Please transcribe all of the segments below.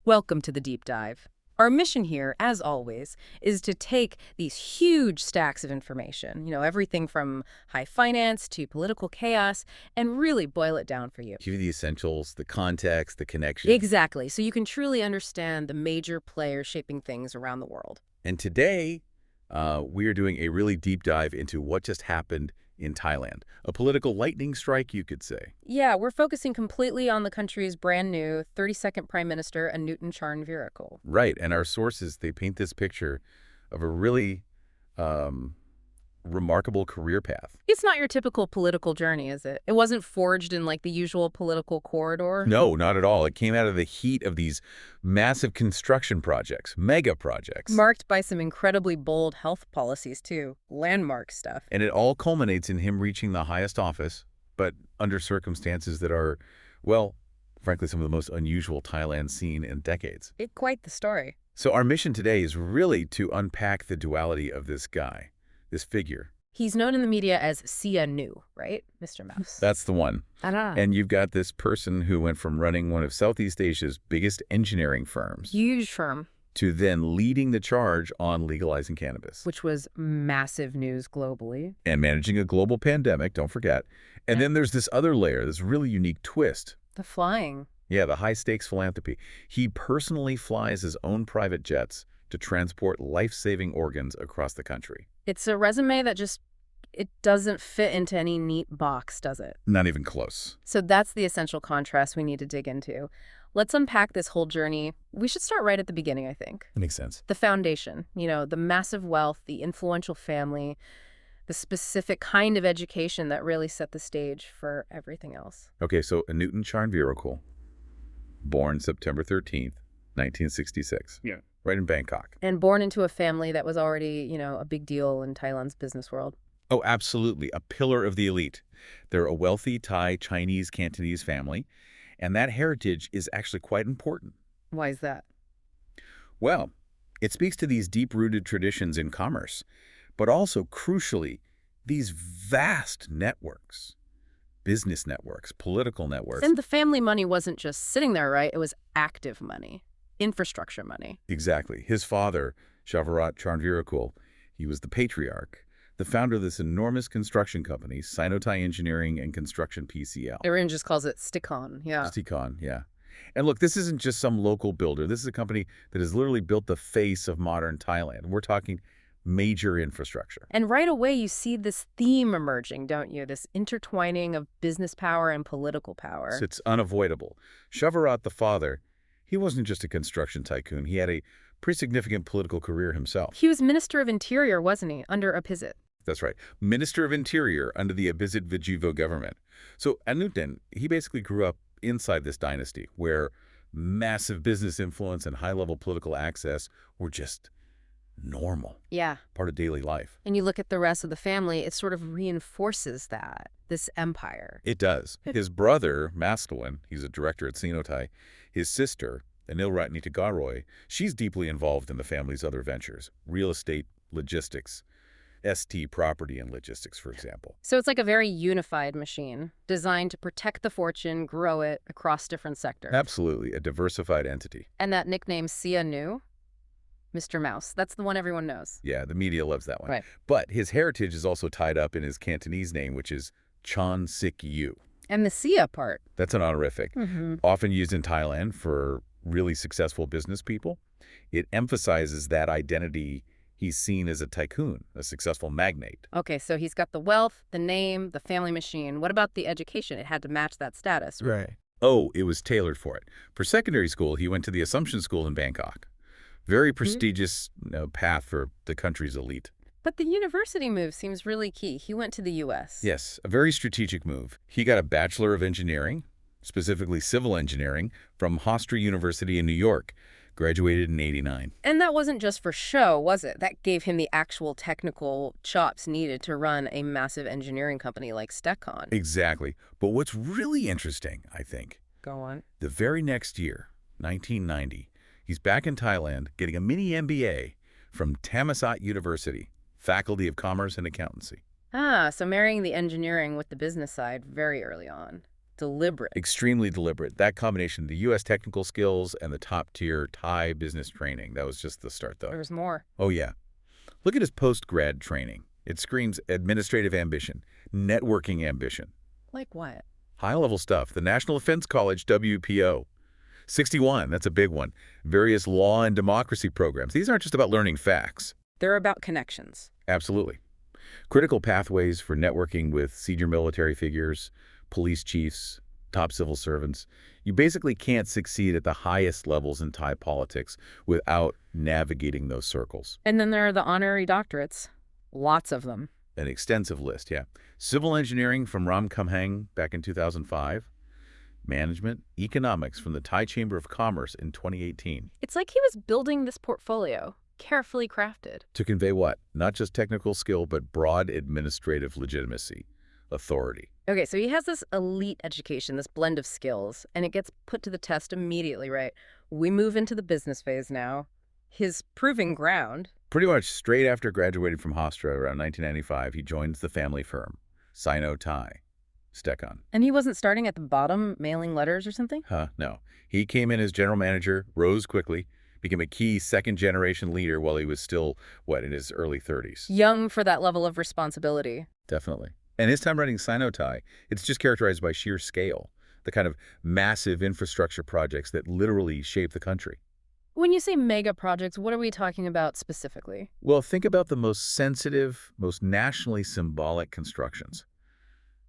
Welcome to the deep dive. Our mission here, as always, is to take these huge stacks of information, everything from high finance to political chaos, and really boil it down for you. Give you the essentials, the context, the connection. Exactly, so you can truly understand the major players shaping things around the world. And today, we are doing a really deep dive into what just happened in Thailand. A political lightning strike, you could say. Yeah, we're focusing completely on the country's brand new 32nd Prime Minister, Anutin Charnvirakul. Right, and our sources, they paint this picture of a really remarkable career path. It's not your typical political journey, is it? It wasn't forged in like the usual political corridor? No, not at all. It came out of the heat of these massive construction projects, mega projects. Marked by some incredibly bold health policies, too. Landmark stuff. And it all culminates in him reaching the highest office, but under circumstances that are, well, frankly, some of the most unusual Thailand's seen in decades. It's quite the story. So our mission today is really to unpack the duality of this guy, this figure. He's known in the media as Sia Nu, right, Mr. Mouse? That's the one. And you've got this person who went from running one of Southeast Asia's biggest engineering firms. Huge firm. To then leading the charge on legalizing cannabis. Which was massive news globally. And managing a global pandemic, don't forget. And then there's this other layer, this really unique twist. The flying. Yeah, the high-stakes philanthropy. He personally flies his own private jets to transport life-saving organs across the country. It's a resume that it doesn't fit into any neat box, does it? Not even close. So that's the essential contrast we need to dig into. Let's unpack this whole journey. We should start right at the beginning, I think. That makes sense. The foundation, the massive wealth, the influential family, the specific kind of education that really set the stage for everything else. Okay, so Anutin Charnvirakul, born September 13th, 1966. Yeah. Right in Bangkok. And born into a family that was already, a big deal in Thailand's business world. Oh, absolutely. A pillar of the elite. They're a wealthy Thai, Chinese, Cantonese family, and that heritage is actually quite important. Why is that? Well, it speaks to these deep-rooted traditions in commerce, but also, crucially, these vast networks, business networks, political networks. And the family money wasn't just sitting there, right? It was active money. Infrastructure money. Exactly. His father, Shavrat Charnvirakul, he was the patriarch, the founder of this enormous construction company, Sino-Thai Engineering and Construction, PCL. Everyone just calls it Stick-On, yeah. Stick-On, yeah. And look, this isn't just some local builder. This is a company that has literally built the face of modern Thailand. We're talking major infrastructure. And right away you see this theme emerging, don't you? This intertwining of business power and political power. So it's unavoidable. Shavrat, the father, he wasn't just a construction tycoon. He had a pretty significant political career himself. He was Minister of Interior, wasn't he, under Abhisit? That's right. Minister of Interior under the Abhisit Vijivo government. So Anutin, he basically grew up inside this dynasty where massive business influence and high-level political access were just normal. Yeah. Part of daily life. And you look at the rest of the family, it sort of reinforces this empire. It does. His brother, Mastawin, he's a director at Sino-Thai. His sister, Anilratni Tagaroy, she's deeply involved in the family's other ventures, real estate, logistics, ST property and logistics, for example. So it's like a very unified machine, designed to protect the fortune, grow it across different sectors. Absolutely, a diversified entity. And that nickname, Sia Nu, Mr. Mouse, that's the one everyone knows. Yeah, the media loves that one. Right. But his heritage is also tied up in his Cantonese name, which is Chon Sik Yu. And the Sia part. That's an honorific, often used in Thailand for really successful business people. It emphasizes that identity. He's seen as a tycoon, a successful magnate. Okay, so he's got the wealth, the name, the family machine. What about the education? It had to match that status. Right. Oh, it was tailored for it. For secondary school, he went to the Assumption School in Bangkok. Very prestigious path for the country's elite. But the university move seems really key. He went to the U.S. Yes, a very strategic move. He got a Bachelor of Engineering, specifically civil engineering, from Hofstra University in New York. Graduated in '89. And that wasn't just for show, was it? That gave him the actual technical chops needed to run a massive engineering company like Stick-On. Exactly. But what's really interesting, I think, Go on. the very next year, 1990, he's back in Thailand getting a mini MBA from Thammasat University, Faculty of Commerce and Accountancy. Ah, so marrying the engineering with the business side very early on. Deliberate. Extremely deliberate. That combination, the U.S. technical skills and the top-tier Thai business training, that was just the start, though. There's more. Oh, yeah. Look at his post-grad training. It screams administrative ambition, networking ambition. Like what? High-level stuff. The National Defense College, WPO. 61, that's a big one. Various law and democracy programs. These aren't just about learning facts. They're about connections. Absolutely. Critical pathways for networking with senior military figures, police chiefs, top civil servants. You basically can't succeed at the highest levels in Thai politics without navigating those circles. And then there are the honorary doctorates. Lots of them. An extensive list, yeah. Civil engineering from Ram Kamheng back in 2005. Management, economics from the Thai Chamber of Commerce in 2018. It's like he was building this portfolio, carefully crafted. To convey what? Not just technical skill, but broad administrative legitimacy, authority. Okay, so he has this elite education, this blend of skills, and it gets put to the test immediately, right? We move into the business phase now. His proving ground. Pretty much straight after graduating from Hofstra around 1995, he joins the family firm, Sino-Thai. Stekon. And he wasn't starting at the bottom, mailing letters or something? No. He came in as general manager, rose quickly, became a key second-generation leader while he was still, in his early 30s. Young for that level of responsibility. Definitely. And his time running Sino-Thai, it's just characterized by sheer scale, the kind of massive infrastructure projects that literally shape the country. When you say mega projects, what are we talking about specifically? Well, think about the most sensitive, most nationally symbolic constructions.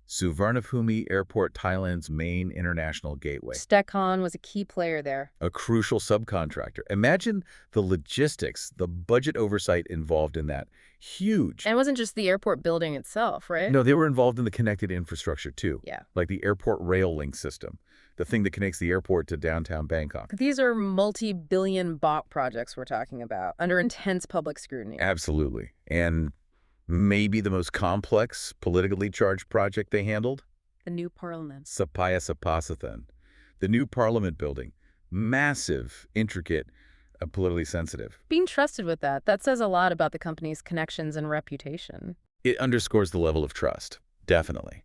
Suvarnabhumi Airport, Thailand's main international gateway. Stekon was a key player there. A crucial subcontractor. Imagine the logistics, the budget oversight involved in that. Huge. And it wasn't just the airport building itself, right? No, they were involved in the connected infrastructure too. Yeah. Like the airport rail link system, the thing that connects the airport to downtown Bangkok. These are multi-billion baht projects we're talking about, under intense public scrutiny. Absolutely. And maybe the most complex, politically charged project they handled? The new parliament. Sapaya Sapasathan. The new parliament building. Massive, intricate, politically sensitive. Being trusted with that says a lot about the company's connections and reputation. It underscores the level of trust, definitely.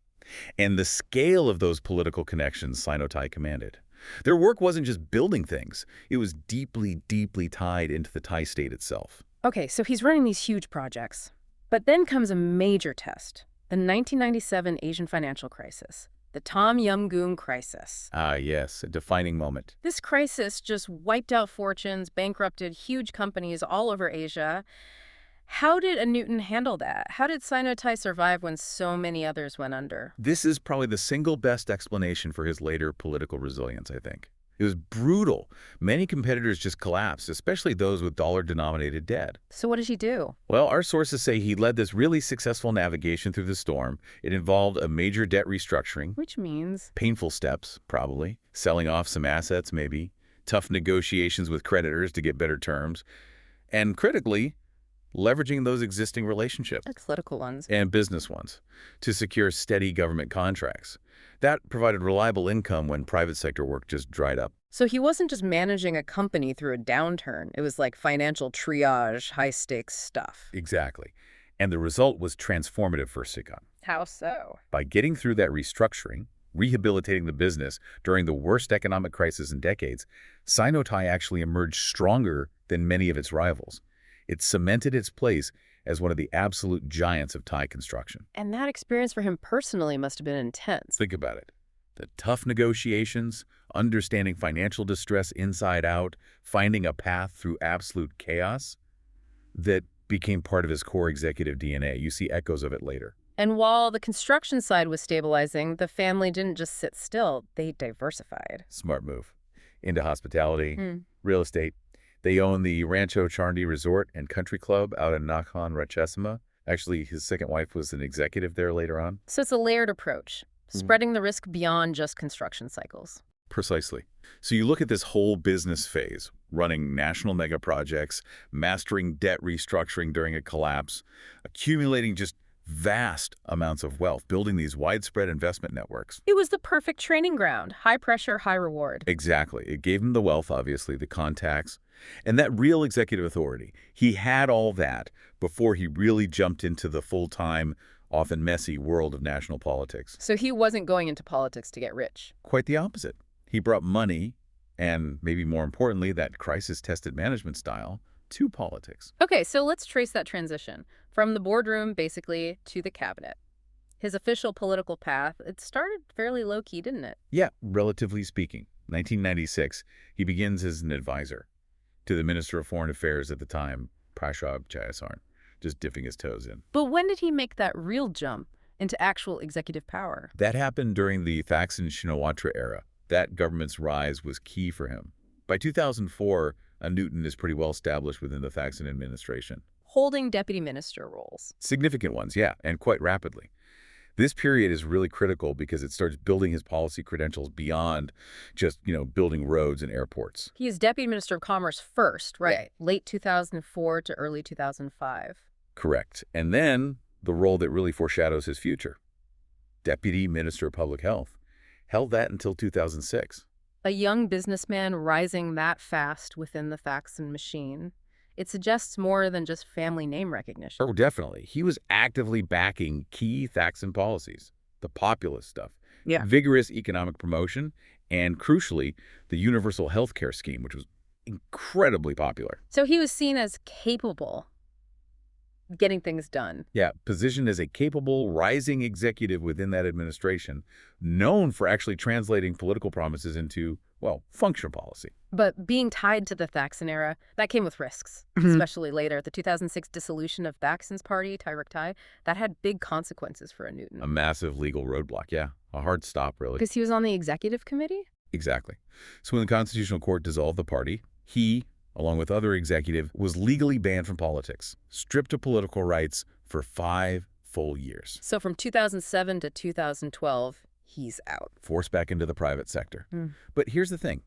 And the scale of those political connections Sino-Thai commanded. Their work wasn't just building things. It was deeply, deeply tied into the Thai state itself. Okay, so he's running these huge projects. But then comes a major test, the 1997 Asian financial crisis, the Tom Yum Goong crisis. Ah, yes, a defining moment. This crisis just wiped out fortunes, bankrupted huge companies all over Asia. How did Anutin handle that? How did Sino-Thai survive when so many others went under? This is probably the single best explanation for his later political resilience, I think. It was brutal. Many competitors just collapsed, especially those with dollar-denominated debt. So what did he do? Well, our sources say he led this really successful navigation through the storm. It involved a major debt restructuring. Which means? Painful steps, probably. Selling off some assets, maybe. Tough negotiations with creditors to get better terms. And critically, leveraging those existing relationships. Like political ones. And business ones to secure steady government contracts. That provided reliable income when private sector work just dried up. So he wasn't just managing a company through a downturn. It was like financial triage, high-stakes stuff. Exactly. And the result was transformative for Stekon. How so? By getting through that restructuring, rehabilitating the business during the worst economic crisis in decades, Sino-Thai actually emerged stronger than many of its rivals. It cemented its place as one of the absolute giants of Thai construction. And that experience for him personally must have been intense. Think about it. The tough negotiations, understanding financial distress inside out, finding a path through absolute chaos, that became part of his core executive DNA. You see echoes of it later. And while the construction side was stabilizing, the family didn't just sit still. They diversified. Smart move. Into hospitality, real estate. They own the Rancho Charndy Resort and Country Club out in Nakhon Ratchasima. Actually, his second wife was an executive there later on. So it's a layered approach, spreading the risk beyond just construction cycles. Precisely. So you look at this whole business phase, running national mega projects, mastering debt restructuring during a collapse, accumulating just vast amounts of wealth, building these widespread investment networks. It was the perfect training ground. High pressure, high reward. Exactly. It gave him the wealth, obviously, the contacts, and that real executive authority. He had all that before he really jumped into the full-time often messy world of national politics. So he wasn't going into politics to get rich. Quite the opposite. He brought money and, maybe more importantly, that crisis-tested management style to politics. Okay, so let's trace that transition from the boardroom, basically, to the cabinet. His official political path, it started fairly low-key, didn't it? Yeah, relatively speaking. 1996, he begins as an advisor to the Minister of Foreign Affairs at the time, Bhumjaithai, just dipping his toes in. But when did he make that real jump into actual executive power? That happened during the Thaksin Shinawatra era. That government's rise was key for him. By 2004, Anutin is pretty well established within the Thaksin administration. Holding deputy minister roles. Significant ones, yeah, and quite rapidly. This period is really critical because it starts building his policy credentials beyond just, building roads and airports. He is Deputy Minister of Commerce first, right? Late 2004 to early 2005. Correct. And then the role that really foreshadows his future. Deputy Minister of Public Health. Held that until 2006. A young businessman rising that fast within the Thaksin machine. It suggests more than just family name recognition. Oh, definitely. He was actively backing key Thaksin policies, the populist stuff, vigorous economic promotion, and crucially, the universal health care scheme, which was incredibly popular. So he was seen as capable of getting things done. Yeah, positioned as a capable, rising executive within that administration, known for actually translating political promises into, functional policy. But being tied to the Thaksin era, that came with risks, especially later. The 2006 dissolution of Thaksin's party, Thai, that had big consequences for Anutin. A massive legal roadblock, yeah. A hard stop, really. Because he was on the executive committee? Exactly. So when the Constitutional Court dissolved the party, he, along with other executives, was legally banned from politics, stripped of political rights for 5 full years. So from 2007 to 2012, he's out. Forced back into the private sector. But here's the thing.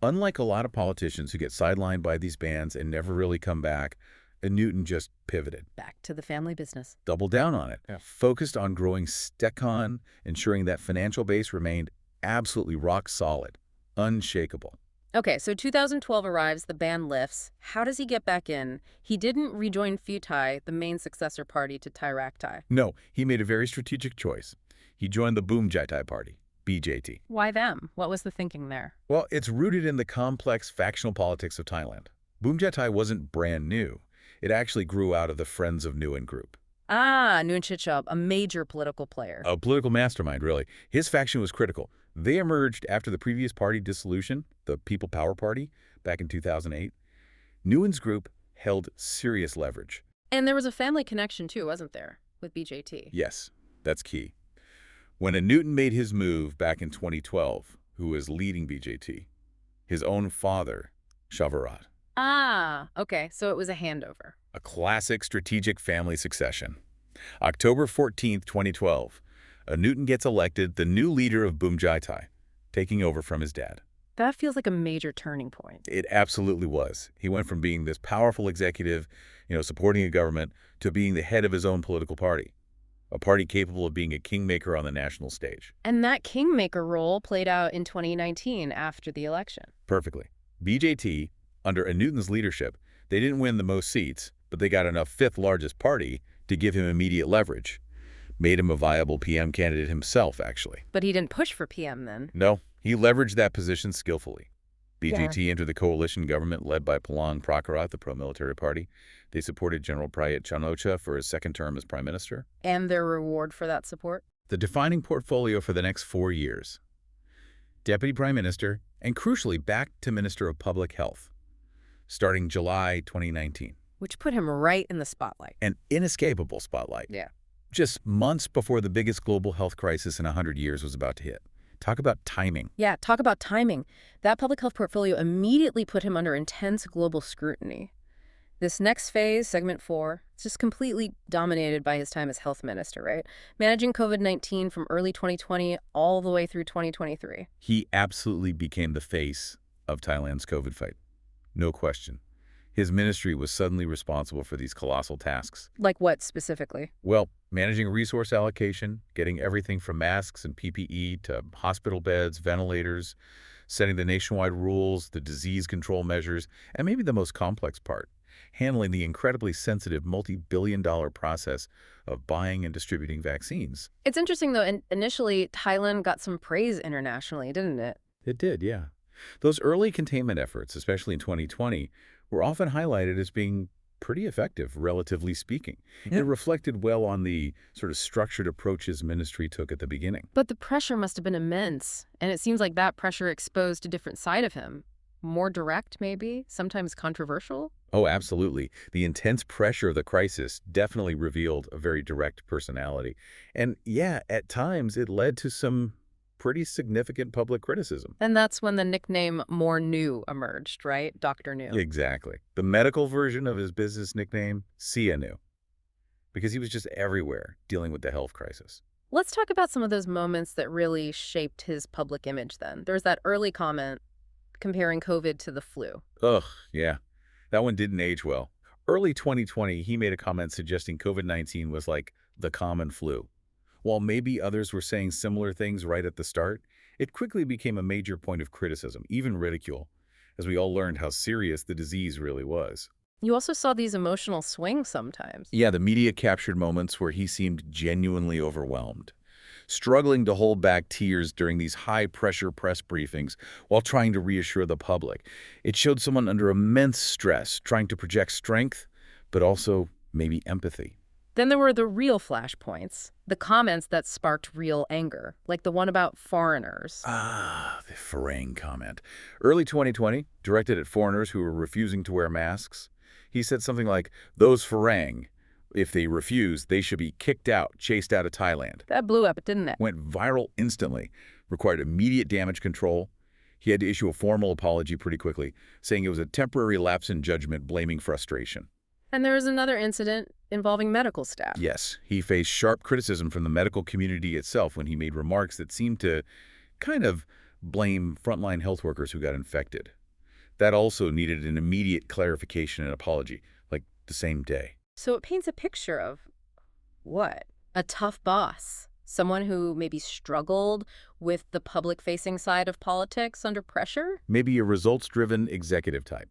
Unlike a lot of politicians who get sidelined by these bans and never really come back, Anutin just pivoted. Back to the family business. Doubled down on it. Yeah. Focused on growing Stekon, ensuring that financial base remained absolutely rock solid, unshakable. Okay, so 2012 arrives, the ban lifts. How does he get back in? He didn't rejoin Pheu-Thai, the main successor party to Thai. No, he made a very strategic choice. He joined the Bhumjaithai Party, BJT. Why them? What was the thinking there? Well, it's rooted in the complex factional politics of Thailand. Bhumjaithai wasn't brand new. It actually grew out of the Friends of Nguyen group. Ah, Nguyen Chichub, a major political player. A political mastermind, really. His faction was critical. They emerged after the previous party dissolution, the People Power Party, back in 2008. Nguyen's group held serious leverage. And there was a family connection, too, wasn't there, with BJT? Yes, that's key. When Anutin made his move back in 2012, who was leading BJT, his own father, Shavarat. Ah, okay, so it was a handover. A classic strategic family succession. October 14th, 2012, Anutin gets elected the new leader of Bhumjaithai, taking over from his dad. That feels like a major turning point. It absolutely was. He went from being this powerful executive, supporting a government, to being the head of his own political party. A party capable of being a kingmaker on the national stage. And that kingmaker role played out in 2019 after the election. Perfectly. BJT, under Anutin's leadership, they didn't win the most seats, but they got enough fifth largest party to give him immediate leverage. Made him a viable PM candidate himself, actually. But he didn't push for PM then? No, he leveraged that position skillfully. BJT entered the coalition government led by Palang Prakarat, the pro-military party. They supported General Prayut Chan-o-cha for his second term as prime minister. And their reward for that support? The defining portfolio for the next 4 years. Deputy Prime Minister, and crucially back to Minister of Public Health, starting July 2019. Which put him right in the spotlight. An inescapable spotlight. Yeah. Just months before the biggest global health crisis in 100 years was about to hit. Talk about timing. Yeah, talk about timing. That public health portfolio immediately put him under intense global scrutiny. This next phase, segment 4, it's just completely dominated by his time as health minister, right? Managing COVID-19 from early 2020 all the way through 2023. He absolutely became the face of Thailand's COVID fight. No question. His ministry was suddenly responsible for these colossal tasks. Like what specifically? Well, managing resource allocation, getting everything from masks and PPE to hospital beds, ventilators, setting the nationwide rules, the disease control measures, and maybe the most complex part, handling the incredibly sensitive multi-billion-dollar process of buying and distributing vaccines. It's interesting, though, initially, Thailand got some praise internationally, didn't it? It did, yeah. Those early containment efforts, especially in 2020, were often highlighted as being pretty effective, relatively speaking. It reflected well on the sort of structured approaches ministry took at the beginning. But the pressure must have been immense, and it seems like that pressure exposed a different side of him. More direct, maybe, sometimes controversial? Oh, absolutely. The intense pressure of the crisis definitely revealed a very direct personality. And yeah, at times it led to some pretty significant public criticism. And that's when the nickname More New emerged, right? Dr. New. Exactly. The medical version of his business nickname, Sianu, because he was just everywhere dealing with the health crisis. Let's talk about some of those moments that really shaped his public image then. There's that early comment comparing COVID to the flu. Ugh, yeah. That one didn't age well. Early 2020, he made a comment suggesting COVID-19 was like the common flu. While maybe others were saying similar things right at the start, it quickly became a major point of criticism, even ridicule, as we all learned how serious the disease really was. You also saw these emotional swings sometimes. Yeah, the media captured moments where he seemed genuinely overwhelmed, struggling to hold back tears during these high-pressure press briefings while trying to reassure the public. It showed someone under immense stress, trying to project strength, but also maybe empathy. Then there were the real flashpoints, the comments that sparked real anger, like the one about foreigners. Ah, the Farang comment. Early 2020, directed at foreigners who were refusing to wear masks, he said something like, those Farang, if they refuse, they should be kicked out, chased out of Thailand. That blew up, didn't it? Went viral instantly, required immediate damage control. He had to issue a formal apology pretty quickly, saying it was a temporary lapse in judgment, blaming frustration. And there was another incident involving medical staff. Yes, he faced sharp criticism from the medical community itself when he made remarks that seemed to kind of blame frontline health workers who got infected. That also needed an immediate clarification and apology, like the same day. So it paints a picture of what? A tough boss. Someone who maybe struggled with the public-facing side of politics under pressure? Maybe a results-driven executive type,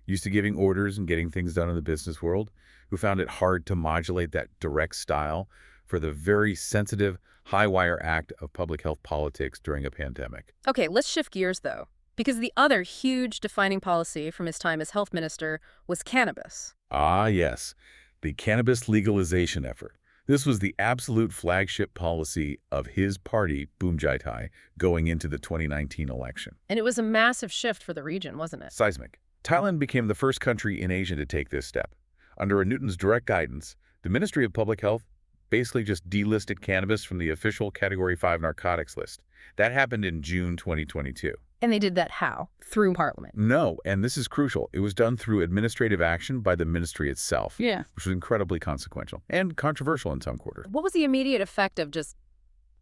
used to giving orders and getting things done in the business world, who found it hard to modulate that direct style for the very sensitive, high-wire act of public health politics during a pandemic. Okay, let's shift gears, though, because the other huge defining policy from his time as health minister was cannabis. Ah, yes, the cannabis legalization effort. This was the absolute flagship policy of his party, Bhumjaithai, going into the 2019 election. And it was a massive shift for the region, wasn't it? Seismic. Thailand became the first country in Asia to take this step. Under Anutin's direct guidance, the Ministry of Public Health basically just delisted cannabis from the official Category 5 narcotics list. That happened in June 2022. And they did that how? Through Parliament. No, and this is crucial. It was done through administrative action by the ministry itself, Yeah. which was incredibly consequential and controversial in some quarters. What was the immediate effect of just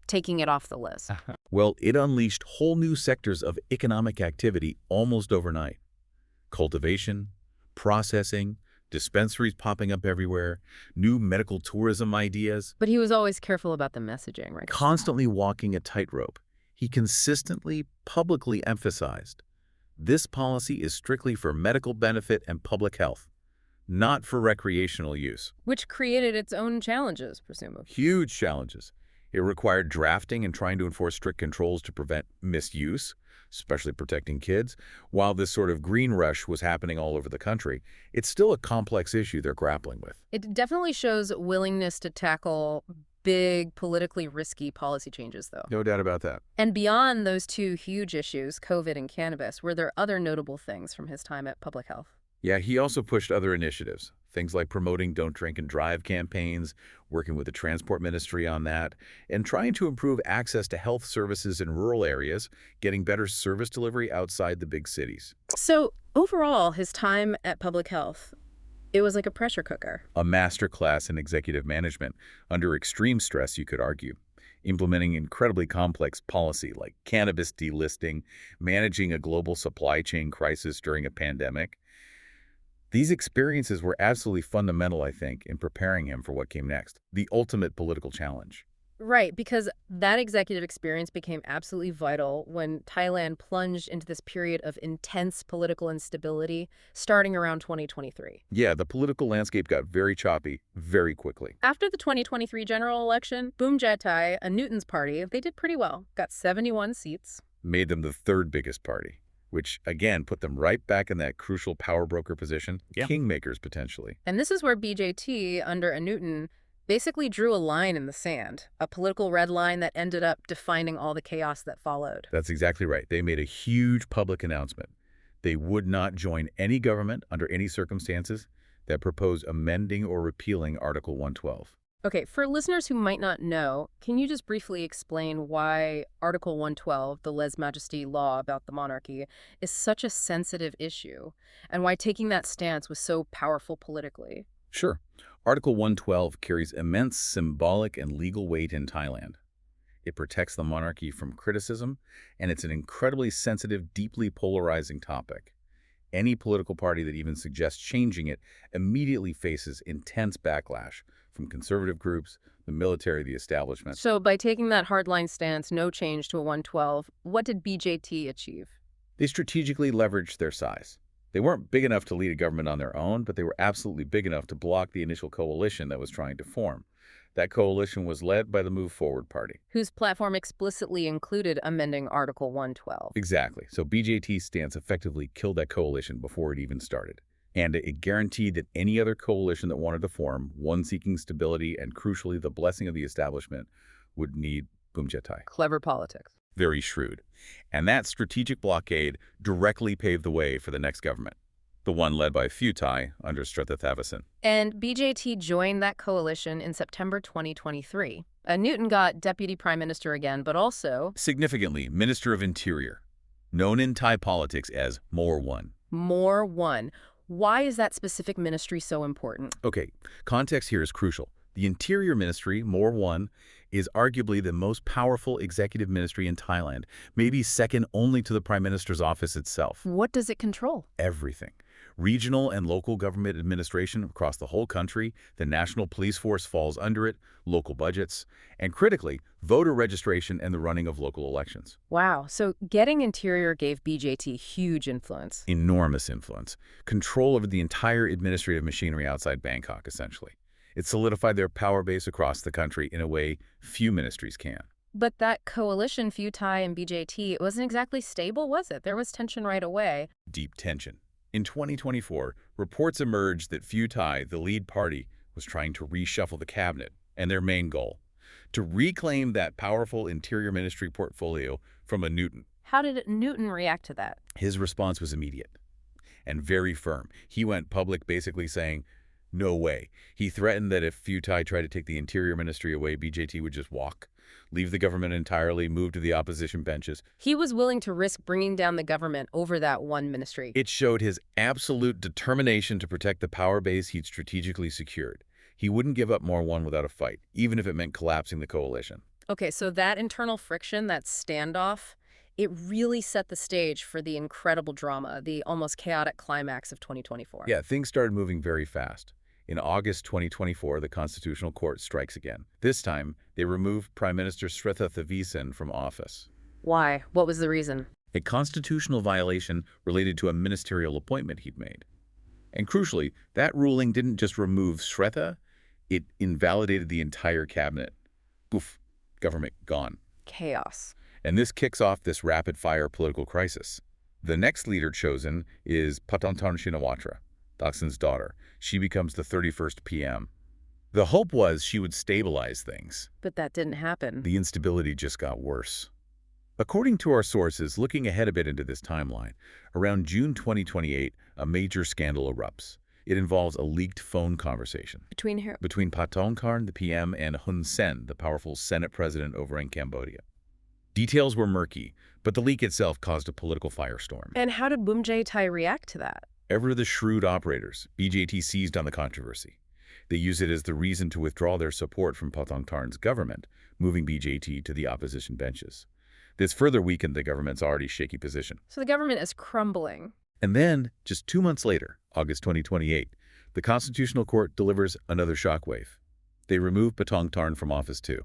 taking it off the list? Well, it unleashed whole new sectors of economic activity almost overnight. Cultivation, processing, dispensaries popping up everywhere, new medical tourism ideas, But he was always careful about the messaging, right? constantly walking a tightrope. He consistently, publicly emphasized, this policy is strictly for medical benefit and public health, not for recreational use. Which created its own challenges, presumably. Huge challenges. It required drafting and trying to enforce strict controls to prevent misuse, especially protecting kids. While this sort of green rush was happening all over the country, it's still a complex issue they're grappling with. It definitely shows willingness to tackle big, politically risky policy changes, though. No doubt about that. And beyond those two huge issues, COVID and cannabis, were there other notable things from his time at Public Health? Yeah, he also pushed other initiatives, things like promoting don't drink and drive campaigns, working with the transport ministry on that, and trying to improve access to health services in rural areas, getting better service delivery outside the big cities. So overall, his time at Public Health, it was like a pressure cooker. A masterclass in executive management under extreme stress, you could argue, implementing incredibly complex policy like cannabis delisting, managing a global supply chain crisis during a pandemic. These experiences were absolutely fundamental, I think, in preparing him for what came next, the ultimate political challenge. Right, because that executive experience became absolutely vital when Thailand plunged into this period of intense political instability starting around 2023. Yeah, the political landscape got very choppy very quickly. After the 2023 general election, Bhumjaithai, Anutin's party, they did pretty well, got 71 seats. Made them the third biggest party, which again put them right back in that crucial power broker position, kingmakers potentially. And this is where BJT, under Anutin, basically drew a line in the sand, a political red line that ended up defining all the chaos that followed. That's exactly right. They made a huge public announcement. They would not join any government under any circumstances that proposed amending or repealing Article 112. Okay, for listeners who might not know, can you just briefly explain why Article 112, the lèse-majesté law about the monarchy, is such a sensitive issue, and why taking that stance was so powerful politically? Sure. Article 112 carries immense symbolic and legal weight in Thailand. It protects the monarchy from criticism, and it's an incredibly sensitive, deeply polarizing topic. Any political party that even suggests changing it immediately faces intense backlash from conservative groups, the military, the establishment. So by taking that hardline stance, no change to a 112, what did BJT achieve? They strategically leveraged their size. They weren't big enough to lead a government on their own, but they were absolutely big enough to block the initial coalition that was trying to form. That coalition was led by the Move Forward Party. Whose platform explicitly included amending Article 112. Exactly. So BJT's stance effectively killed that coalition before it even started. And it guaranteed that any other coalition that wanted to form, one seeking stability and, crucially, the blessing of the establishment, would need Bhumjaithai. Clever politics. Very shrewd. And that strategic blockade directly paved the way for the next government, the one led by Thai under Sretha Thavisin. And BJT joined that coalition in September 2023. Anutin got Deputy Prime Minister again, but also... Significantly, Minister of Interior, known in Thai politics as More One. More One. Why is that specific ministry so important? Okay, context here is crucial. The Interior Ministry, More One, is arguably the most powerful executive ministry in Thailand, maybe second only to the Prime Minister's office itself. What does it control? Everything. Regional and local government administration across the whole country, the national police force falls under it, local budgets, and critically, voter registration and the running of local elections. Wow, so getting Interior gave BJT huge influence. Enormous influence. Control over the entire administrative machinery outside Bangkok, essentially. It solidified their power base across the country in a way few ministries can. But that coalition, Thai and BJT, it wasn't exactly stable, was it? There was tension right away. Deep tension. In 2024, reports emerged that Thai, the lead party, was trying to reshuffle the cabinet, and their main goal, to reclaim that powerful Interior Ministry portfolio from Anutin. How did Anutin react to that? His response was immediate and very firm. He went public basically saying, no way. He threatened that if Thai tried to take the Interior Ministry away, BJT would just walk, leave the government entirely, move to the opposition benches. He was willing to risk bringing down the government over that one ministry. It showed his absolute determination to protect the power base he'd strategically secured. He wouldn't give up More One without a fight, even if it meant collapsing the coalition. Okay, so that internal friction, that standoff, it really set the stage for the incredible drama, the almost chaotic climax of 2024. Yeah, things started moving very fast. In August 2024, the Constitutional Court strikes again. This time, they removed Prime Minister Sretha Thavisin from office. Why? What was the reason? A constitutional violation related to a ministerial appointment he'd made. And crucially, that ruling didn't just remove Sretha, it invalidated the entire cabinet. Poof, government gone. Chaos. And this kicks off this rapid-fire political crisis. The next leader chosen is Pattongtarn Shinawatra, Thaksin's daughter. She becomes the 31st PM. The hope was she would stabilize things. But that didn't happen. The instability just got worse. According to our sources, looking ahead a bit into this timeline, around June 2028, a major scandal erupts. It involves a leaked phone conversation between Pattongtarn, the PM, and Hun Sen, the powerful Senate president over in Cambodia. Details were murky, but the leak itself caused a political firestorm. And how did Bhumjaithai react to that? Ever the shrewd operators, BJT seized on the controversy. They used it as the reason to withdraw their support from Pattongtarn's government, moving BJT to the opposition benches. This further weakened the government's already shaky position. So the government is crumbling. And then, just 2 months later, August 2028, the Constitutional Court delivers another shockwave. They remove Pattongtarn from office too.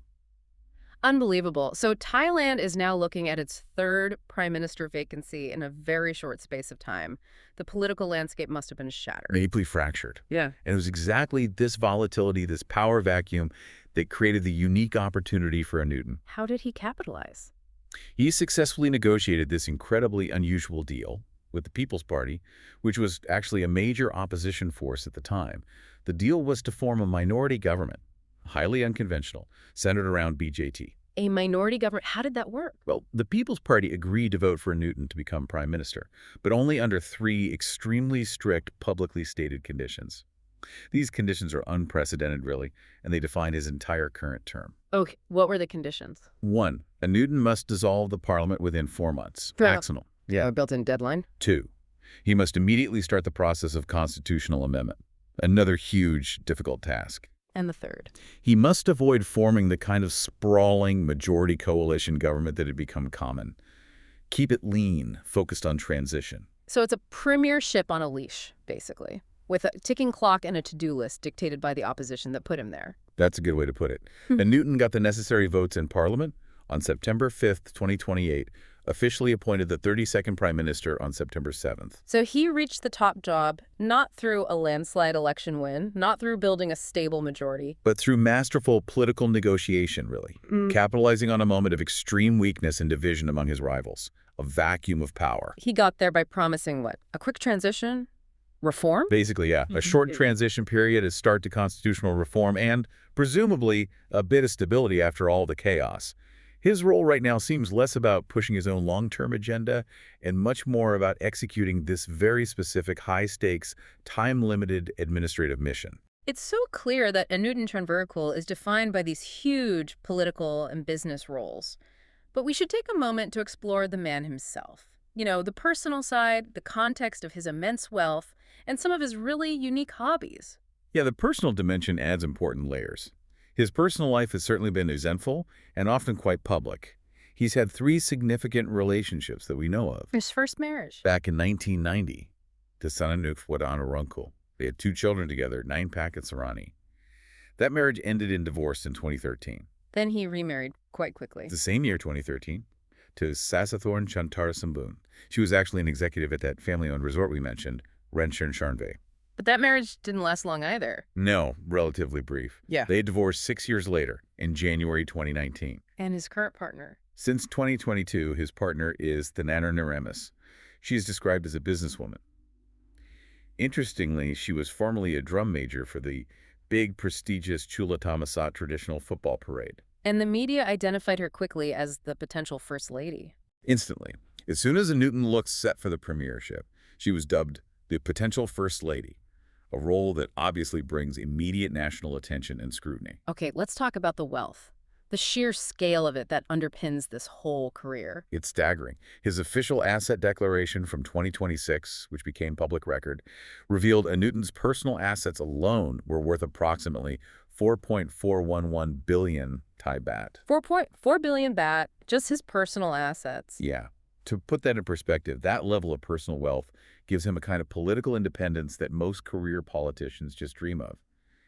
Unbelievable. So Thailand is now looking at its third prime minister vacancy in a very short space of time. The political landscape must have been shattered. Deeply fractured. Yeah. And it was exactly this volatility, this power vacuum, that created the unique opportunity for Anutin. How did he capitalize? He successfully negotiated this incredibly unusual deal with the People's Party, which was actually a major opposition force at the time. The deal was to form a minority government, highly unconventional, centered around BJT. A minority government. How did that work? Well, the People's Party agreed to vote for Anutin to become prime minister, but only under 3 extremely strict, publicly stated conditions. These conditions are unprecedented, really, and they define his entire current term. Okay, what were the conditions? 1. Anutin must dissolve the parliament within 4 months. Yeah. Axonal. A built-in deadline? 2. He must immediately start the process of constitutional amendment. Another huge, difficult task. And the third? He must avoid forming the kind of sprawling majority coalition government that had become common. Keep it lean, focused on transition. So it's a premiership on a leash, basically, with a ticking clock and a to-do list dictated by the opposition that put him there. That's a good way to put it. Anutin got the necessary votes in Parliament on September 5th, 2028, officially appointed the 32nd Prime Minister on September 7th. So he reached the top job not through a landslide election win, not through building a stable majority. But through masterful political negotiation, really. Capitalizing on a moment of extreme weakness and division among his rivals. A vacuum of power. He got there by promising what? A quick transition? Reform? Basically, yeah. A short transition period, a start to constitutional reform, and, presumably, a bit of stability after all the chaos. His role right now seems less about pushing his own long-term agenda and much more about executing this very specific, high-stakes, time-limited administrative mission. It's so clear that Anutin Charnvirakul is defined by these huge political and business roles. But we should take a moment to explore the man himself. You know, the personal side, the context of his immense wealth, and some of his really unique hobbies. Yeah, the personal dimension adds important layers. His personal life has certainly been eventful and often quite public. He's had 3 significant relationships that we know of. His first marriage. Back in 1990, to Sino-Thai. They had 2 children together, 9 and Sarani. That marriage ended in divorce in 2013. Then he remarried quite quickly. The same year, 2013, to Sasathorn Chantarasambun. She was actually an executive at that family-owned resort we mentioned, Anutin Charnvirakul. But that marriage didn't last long either. No, relatively brief. Yeah. They divorced 6 years later, in January 2019. And his current partner. Since 2022, his partner is Thanana Naremis. She is described as a businesswoman. Interestingly, she was formerly a drum major for the big, prestigious Chula Thammasat traditional football parade. And the media identified her quickly as the potential first lady. Instantly. As soon as Anutin looked set for the premiership, she was dubbed the potential first lady, a role that obviously brings immediate national attention and scrutiny. Okay, let's talk about the wealth. The sheer scale of it that underpins this whole career. It's staggering. His official asset declaration from 2026, which became public record, revealed Anutin's personal assets alone were worth approximately 4.411 billion Thai baht. 4.4 billion baht, just his personal assets. Yeah. To put that in perspective, that level of personal wealth gives him a kind of political independence that most career politicians just dream of.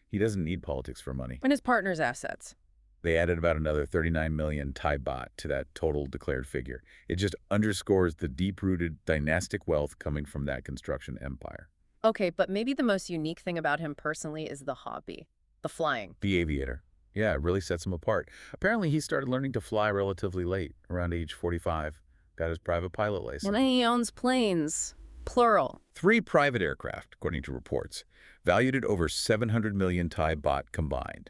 He doesn't need politics for money. And his partner's assets. They added about another 39 million Thai baht to that total declared figure. It just underscores the deep-rooted dynastic wealth coming from that construction empire. Okay, but maybe the most unique thing about him personally is the hobby, the flying. The aviator. Yeah, it really sets him apart. Apparently, he started learning to fly relatively late, around age 45. Got his private pilot license. And then he owns planes, plural. 3 private aircraft, according to reports, valued at over 700 million Thai baht combined,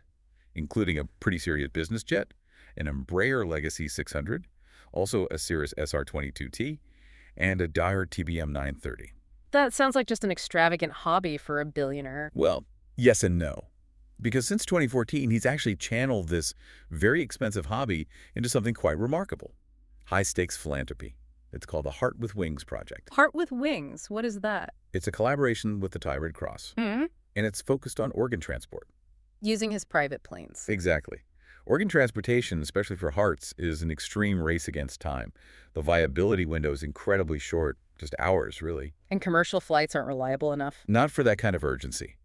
including a pretty serious business jet, an Embraer Legacy 600, also a Cirrus SR-22T, and a Daher TBM 930. That sounds like just an extravagant hobby for a billionaire. Well, yes and no. Because since 2014, he's actually channeled this very expensive hobby into something quite remarkable. High-stakes philanthropy. It's called the Heart with Wings project. Heart with Wings, what is that? It's a collaboration with the Thai Red Cross, and it's focused on organ transport. Using his private planes. Exactly. Organ transportation, especially for hearts, is an extreme race against time. The viability window is incredibly short, just hours, really. And commercial flights aren't reliable enough. Not for that kind of urgency.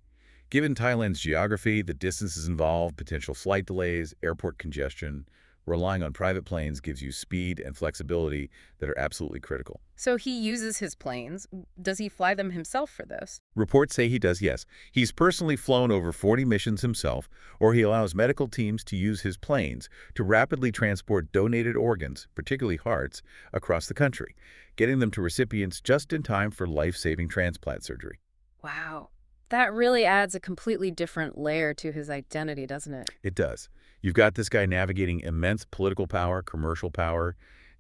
Given Thailand's geography, the distances involved, potential flight delays, airport congestion, Relying on private planes gives you speed and flexibility that are absolutely critical. So he uses his planes. Does he fly them himself for this? Reports say he does, yes. He's personally flown over 40 missions himself, or he allows medical teams to use his planes to rapidly transport donated organs, particularly hearts, across the country, getting them to recipients just in time for life-saving transplant surgery. Wow. That really adds a completely different layer to his identity, doesn't it? It does. You've got this guy navigating immense political power, commercial power,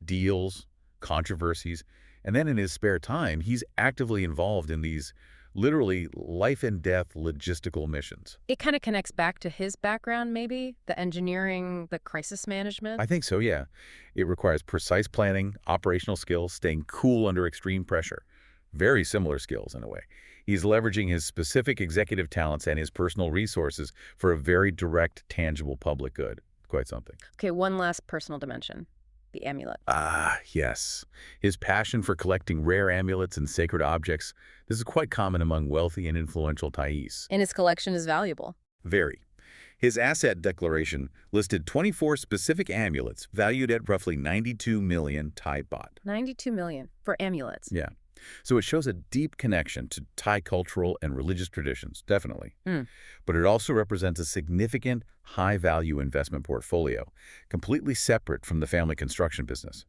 deals, controversies, and then in his spare time, he's actively involved in these literally life-and-death logistical missions. It kind of connects back to his background, maybe? The engineering, the crisis management? I think so, yeah. It requires precise planning, operational skills, staying cool under extreme pressure. Very similar skills, in a way. He's leveraging his specific executive talents and his personal resources for a very direct, tangible public good. Quite something. Okay, one last personal dimension. The amulet. Ah, yes. His passion for collecting rare amulets and sacred objects. This is quite common among wealthy and influential Thais. And his collection is valuable. Very. His asset declaration listed 24 specific amulets valued at roughly 92 million Thai baht. 92 million for amulets. Yeah. So it shows a deep connection to Thai cultural and religious traditions, definitely. But it also represents a significant, high-value investment portfolio, completely separate from the family construction business.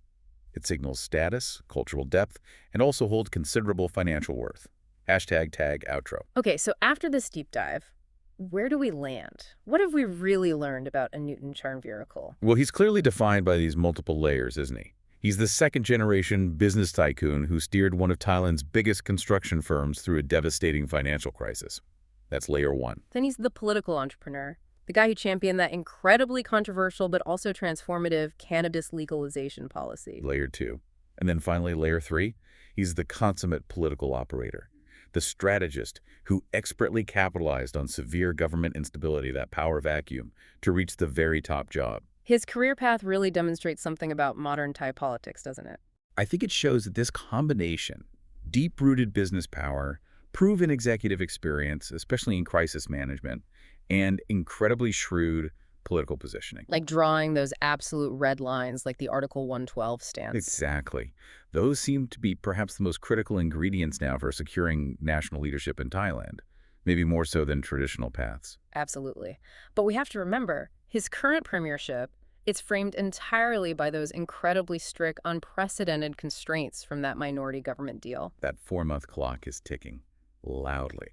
It signals status, cultural depth, and also holds considerable financial worth. Hashtag tag outro. Okay, so after this deep dive, where do we land? What have we really learned about Anutin Charnvirakul? Well, he's clearly defined by these multiple layers, isn't he? He's the second-generation business tycoon who steered one of Thailand's biggest construction firms through a devastating financial crisis. That's layer one. Then he's the political entrepreneur, the guy who championed that incredibly controversial but also transformative cannabis legalization policy. Layer two. And then finally, layer three, he's the consummate political operator, the strategist who expertly capitalized on severe government instability, that power vacuum, to reach the very top job. His career path really demonstrates something about modern Thai politics, doesn't it? I think it shows that this combination, deep-rooted business power, proven executive experience, especially in crisis management, and incredibly shrewd political positioning. Like drawing those absolute red lines like the Article 112 stance. Exactly. Those seem to be perhaps the most critical ingredients now for securing national leadership in Thailand, maybe more so than traditional paths. Absolutely. But we have to remember, his current premiership, it's framed entirely by those incredibly strict, unprecedented constraints from that minority government deal. That 4-month clock is ticking loudly.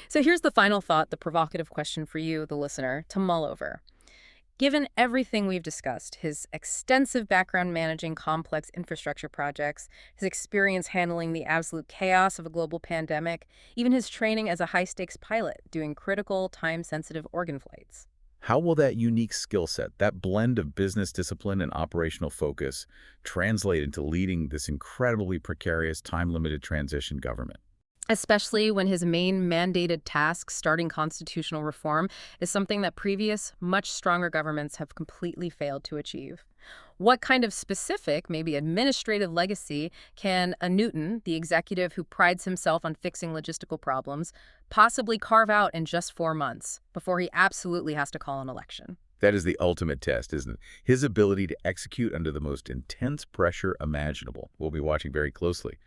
So here's the final thought, the provocative question for you, the listener, to mull over. Given everything we've discussed, his extensive background managing complex infrastructure projects, his experience handling the absolute chaos of a global pandemic, even his training as a high-stakes pilot doing critical, time-sensitive organ flights. How will that unique skill set, that blend of business discipline and operational focus, translate into leading this incredibly precarious, time-limited transition government? Especially when his main mandated task, starting constitutional reform, is something that previous, much stronger governments have completely failed to achieve. What kind of specific, maybe administrative legacy can Anutin, the executive who prides himself on fixing logistical problems, possibly carve out in just 4 months before he absolutely has to call an election? That is the ultimate test, isn't it? His ability to execute under the most intense pressure imaginable. We'll be watching very closely.